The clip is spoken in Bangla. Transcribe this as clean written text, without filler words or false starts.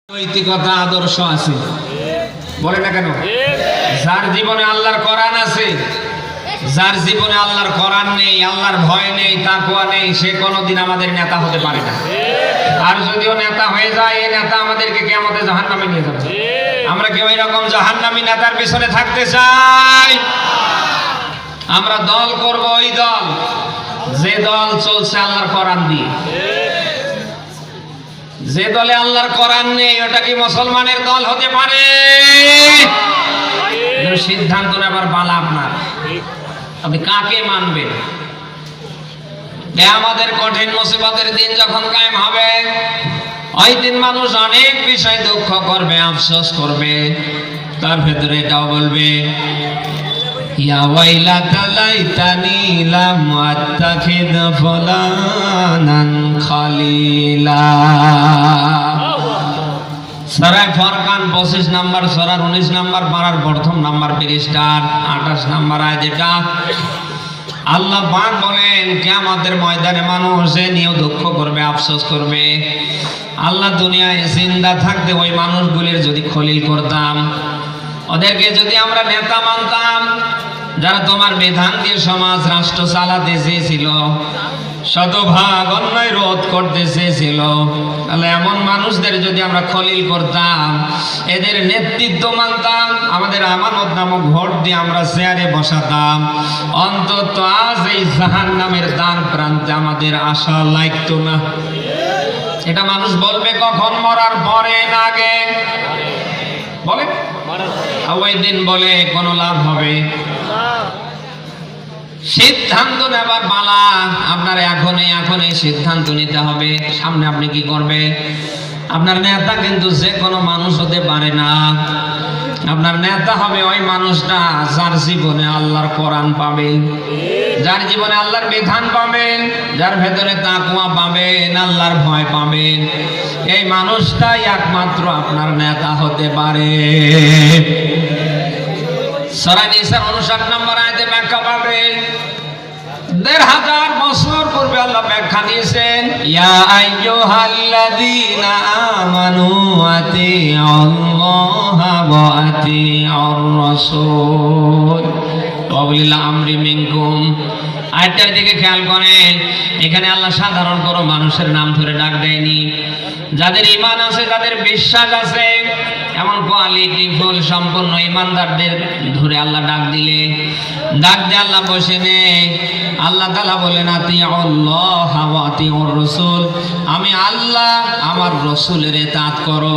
নৈতিকতা আদর্শ আছে, বলে না কেন? যার জীবনে আল্লাহর কোরআন আছে, যার জীবনে আল্লাহর কোরআন নেই, আল্লাহর ভয় নেই, তাকওয়া নেই, সে কোনোদিন আমাদের নেতা হতে পারে না। আর যদিও নেতা হয়ে যায়, এই নেতা আমাদেরকে কিয়ামতে জাহান্নামে নিয়ে যাবে। আমরা কেউ এরকম জাহান্নামী নেতার পিছনে থাকতে চাই? আমরা দল করব ওই দল, যে দল চলছে আল্লাহর কোরআন দিয়ে। যে দলে আল্লাহর কোরআন নেই, ওটা কি মুসলমানের দল হতে পারে? সিদ্ধান্ত নেবার পালা আপনার, আপনি কাকে মানবেন। আমাদের কঠিন মুসিবতের দিন যখন কায়েম হবে, ওই দিন মানুষ অনেক বিষয় দুঃখ করবে, আফসোস করবে, তার ভেতরে এটাও বলবে, ইয়া ওয়াইলাতা লাইতানি লাম আত্তাখিদ ফুলানান খলিলা। সূরা ফুরকান 25 নাম্বার সূরার 19 নাম্বার পারার প্রথম নাম্বার পৃষ্ঠার 28 নাম্বার আয়াত। যেটা আল্লাহ পাক বলেন, কিয়ামতের ময়দানে মানুষ এ নিয়ে দুঃখ করবে, আফসোস করবে। আল্লাহ দুনিয়ায় জিন্দা থাকতে ওই মানুষগুলির যদি খলিল করতাম, ওদেরকে যদি আমরা নেতা মানতাম, যারা তোমার বিধান দিয়ে সমাজ রাষ্ট্র চালাতে চেয়েছিল, শতভাগ অন্যায় রোধ করতে চেয়েছিল, তাহলে এমন মানুষদের যদি আমরা খলিল করতাম, এদের নেতৃত্ব মানতাম, আমাদের আমানত নামক ভোট দিয়ে আমরা চেয়ারে বসাতাম, অন্তত আজ এই জাহান্নামের দ্বার প্রান্তে আমাদের আশা লাগতো না। এটা মানুষ বলবে কখন? মরার পরে না আগে? বলে ওই দিন বলে কোনো লাভ হবে? সিদ্ধান্ত নেবার পালা আপনার এখনই সিদ্ধান্ত নিতে হবে। সামনে আপনি কি করবে? আপনার নেতা কিন্তু যে কোনো মানুষ হতে পারে না। আপনার নেতা হবে ওই মানুষটা যার জীবনে আল্লাহর কোরআন পাবেন, যার জীবনে আল্লাহর বিধান পাবেন, যার ভেতরে তাকওয়া পাবেন, আল্লাহর ভয় পাবেন। এই মানুষটাই একমাত্র আপনার নেতা হতে পারে। সূরা নিসার 59 নম্বর আয়াতে ব্যাখ্যা পাবেন। ১৫০০ বছর পূর্বে আল্লাহ ব্যাখ্যা দিয়েছেন, ইয়া আইয়ুহাল্লাযীনা আমানু আতিউল্লাহা ওয়া আতিউর রাসূল ওয়া উলিল আমরি মিনকুম। আয়াতটার দিকে খেয়াল করেন, এখানে আল্লাহ সাধারণ কোনো মানুষের নাম ধরে ডাক দেয়নি। যাদের ঈমান আছে, যাদের বিশ্বাস আছে, এমন কোয়ালিটি ফুল সম্পূর্ণ ঈমানদারদের ধরে আল্লাহ ডাক দিয়ে আল্লাহ বসে নেই। আল্লাহ তাআলা বলেন, আতিউল্লাহ ওয়া আতিউর রাসূল, আমি আল্লাহ আমার রাসূলের ইতাআত করো।